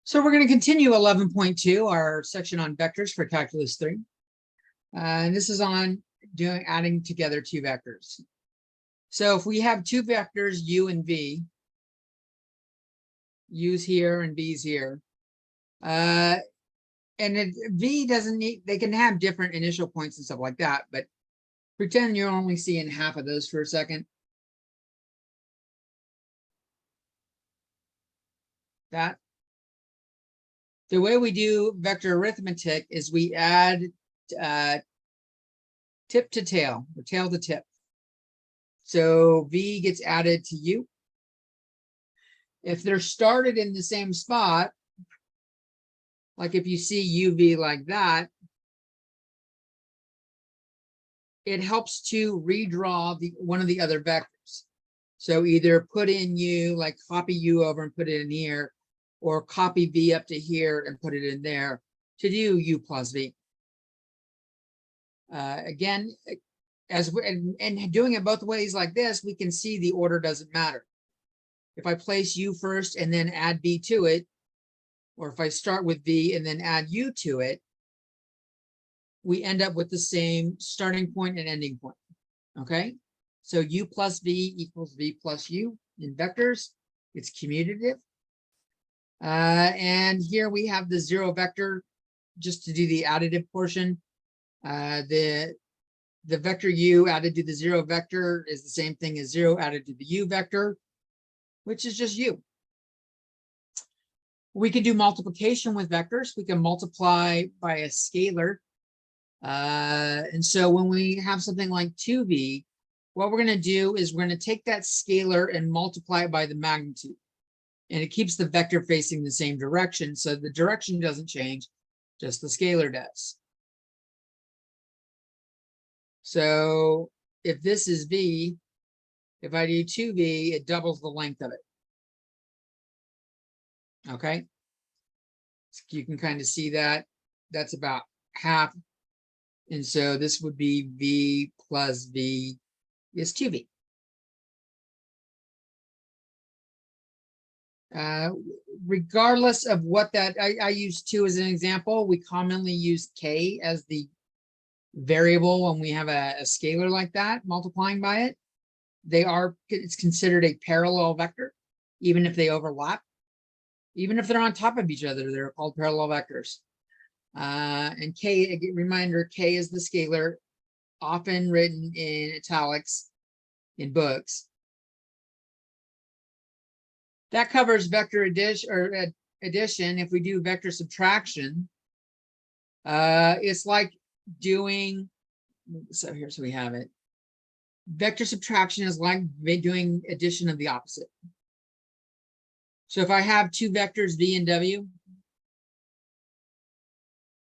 So we're going to continue 11.2, our section on vectors for calculus 3. And this is on adding together two vectors. So if we have two vectors, u and v, u's here and v's here, and v doesn't need, they can have different initial points and stuff like that, but pretend you're only seeing half of those for a second. That. The way we do vector arithmetic is we add tip to tail, or tail to tip. So v gets added to u. If they're started in the same spot, like if you see uv like that, it helps to redraw one of the other vectors. So either put in u, like copy u over and put it in here, or copy v up to here and put it in there to do u plus v. Again, and doing it both ways like this, we can see the order doesn't matter. If I place u first and then add v to it, or if I start with v and then add u to it, we end up with the same starting point and ending point. Okay, so u plus v equals v plus u in vectors. It's commutative. And here we have the zero vector, just to do the additive portion. The vector u added to the zero vector is the same thing as 0 added to the u vector, which is just u. We can do multiplication with vectors. We can multiply by a scalar. And so when we have something like 2v, what we're going to do is we're going to take that scalar and multiply it by the magnitude. And it keeps the vector facing the same direction. So the direction doesn't change, just the scalar does. So if this is v, if I do 2v, it doubles the length of it. Okay. So you can kind of see that. That's about half. And so this would be v plus v is 2v. Regardless of what that, I use 2 as an example. We commonly use k as the variable when we have a scalar like that, multiplying by it. It's considered a parallel vector, even if they overlap. Even if they're on top of each other, they're called parallel vectors. And k, a reminder, k is the scalar, often written in italics in books. That covers vector addition. If we do vector subtraction, it's like doing, so we have it. Vector subtraction is like doing addition of the opposite. So if I have two vectors, v and w,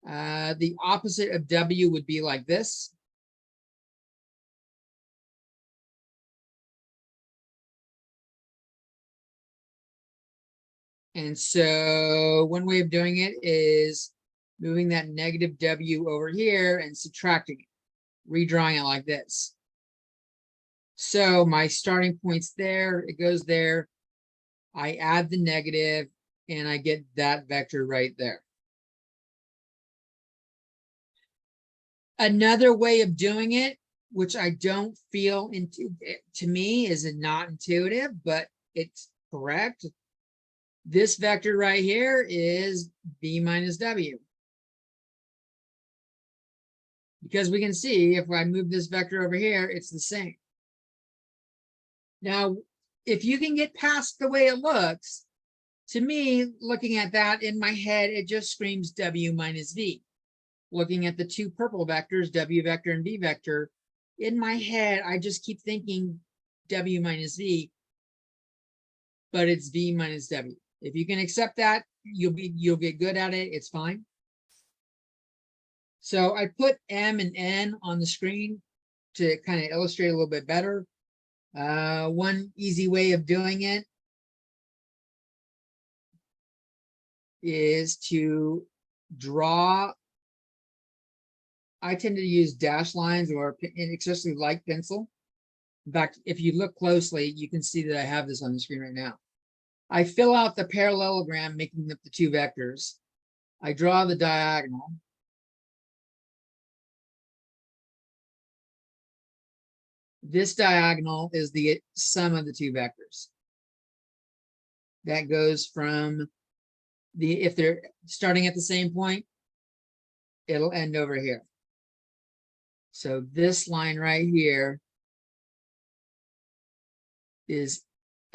the opposite of w would be like this. And so one way of doing it is moving that negative w over here and subtracting it, redrawing it like this. So my starting point's there, it goes there. I add the negative and I get that vector right there. Another way of doing it, which I don't feel to me is not intuitive, but it's correct. This vector right here is v minus w. Because we can see if I move this vector over here, it's the same. Now, if you can get past the way it looks, to me, looking at that in my head, it just screams w minus v. Looking at the two purple vectors, w vector and v vector, in my head, I just keep thinking w minus v, but it's v minus w. If you can accept that, you'll get good at it. It's fine. So I put m and n on the screen to kind of illustrate a little bit better. One easy way of doing it is to draw. I tend to use dash lines or especially light pencil. In fact, if you look closely, you can see that I have this on the screen right now. I fill out the parallelogram, making up the two vectors. I draw the diagonal. This diagonal is the sum of the two vectors. That goes from if they're starting at the same point, it'll end over here. So this line right here is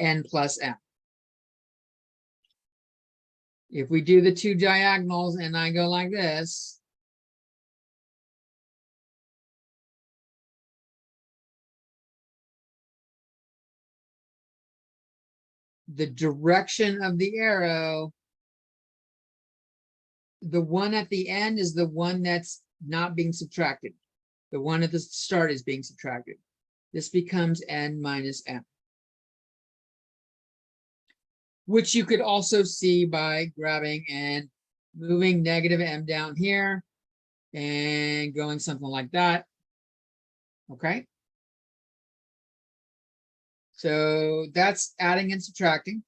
n plus m. If we do the two diagonals and I go like this, the direction of the arrow, the one at the end is the one that's not being subtracted. The one at the start is being subtracted. This becomes n minus m, which you could also see by grabbing and moving negative m down here and going something like that. Okay. So that's adding and subtracting.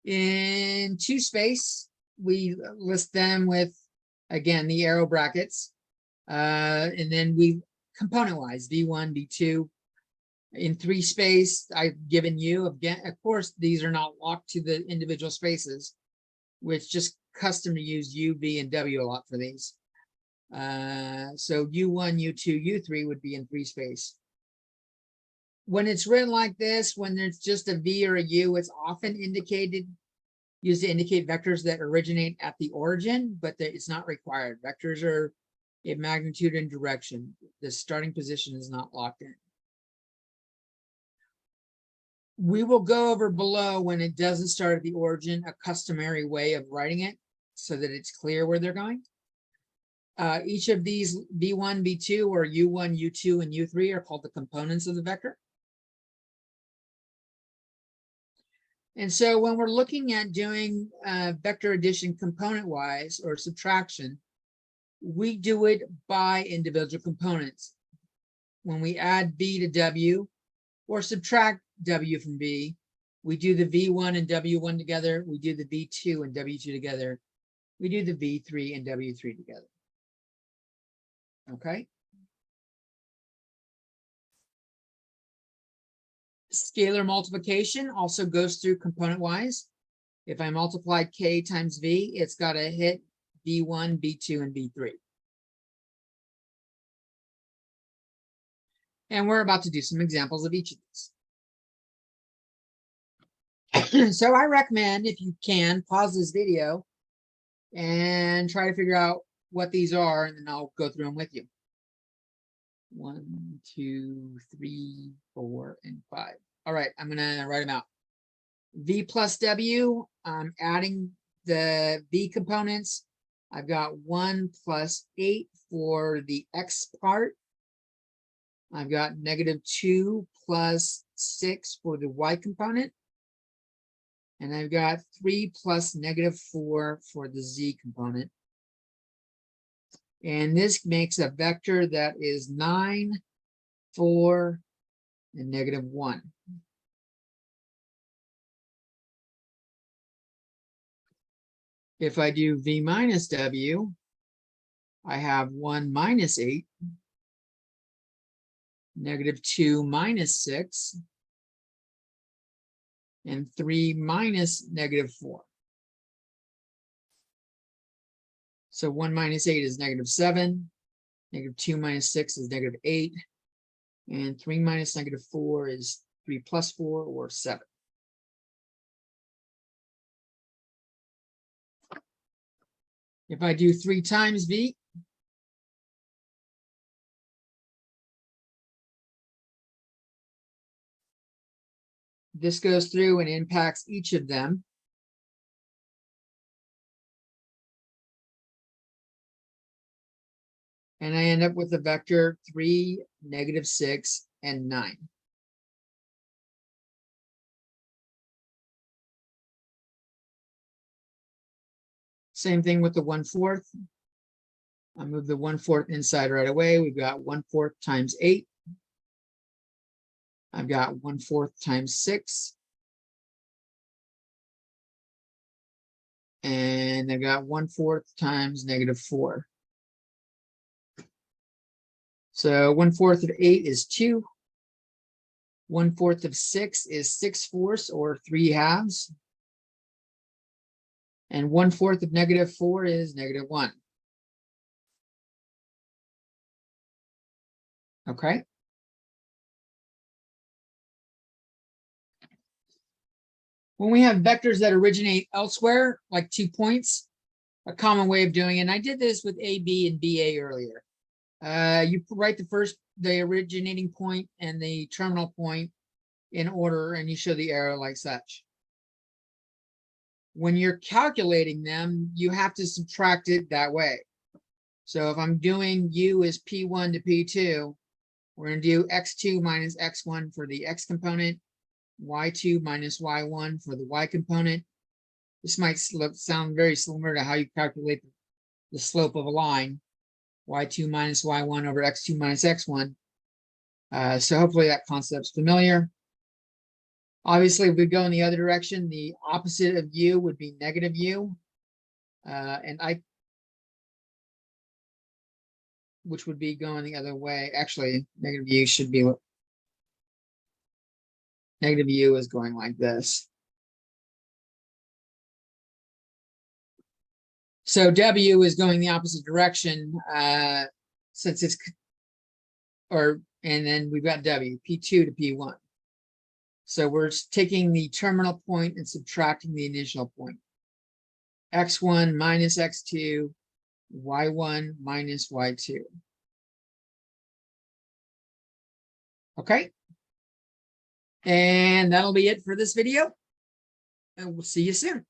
In two space, we list them with, again, the arrow brackets. And then we component wise, V1, V2. In three space, I've given you, again, of course, these are not locked to the individual spaces, which just custom to use U, V, and W a lot for these. So U1, U2, U3 would be in three space. When it's written like this, when there's just a V or a U, it's often used to indicate vectors that originate at the origin, but it's not required. Vectors are in magnitude and direction. The starting position is not locked in. We will go over below, when it doesn't start at the origin, a customary way of writing it so that it's clear where they're going. Each of these V1, V2, or U1, U2, and U3 are called the components of the vector. And so when we're looking at doing vector addition component-wise or subtraction, we do it by individual components. When we add V to W or subtract W from V, we do the V1 and W1 together. We do the V2 and W2 together. We do the V3 and W3 together. Okay. Scalar multiplication also goes through component-wise. If I multiply K times V, it's got to hit V1, V2, and V3. And we're about to do some examples of each of these. So I recommend, if you can, pause this video and try to figure out what these are, and then I'll go through them with you. 1, 2, 3, 4, and 5. All right, I'm gonna write them out. V plus W, I'm adding the V components. I've got 1 plus 8 for the X part. I've got -2 plus 6 for the Y component. And I've got 3 plus -4 for the Z component. And this makes a vector that is 9, 4, and -1. If I do V minus W, I have 1 minus 8, -2 minus 6, and 3 minus -4. So 1 minus 8 is -7, -2 minus 6 is -8, and 3 minus -4 is 3 plus 4, or 7. If I do 3 times V, this goes through and impacts each of them. And I end up with a vector 3, -6, and 9. Same thing with the 1/4. I move the 1/4 inside right away. We've got 1/4 times 8. I've got 1/4 times 6. And I've got 1/4 times -4. So 1/4 of 8 is 2. 1/4 of 6 is 6/4 or 3/2. And 1/4 of -4 is -1. Okay. When we have vectors that originate elsewhere, like 2 points, a common way of doing it, and I did this with AB and BA earlier. You write the originating point and the terminal point in order, and you show the arrow like such. When you're calculating them, you have to subtract it that way. So if I'm doing U is P1 to P2, we're going to do X2 minus X1 for the X component, Y2 minus Y1 for the Y component. This might sound very similar to how you calculate the slope of a line, Y2 minus Y1 over X2 minus X1. So hopefully that concept's familiar. Obviously, if we go in the other direction, the opposite of U would be negative U. Which would be going the other way. Actually, negative U should be, negative U is going like this. So W is going the opposite direction, since it's, and then we've got W, P2 to P1. So we're taking the terminal point and subtracting the initial point. X1 minus X2, Y1 minus Y2. Okay. And that'll be it for this video. And we'll see you soon.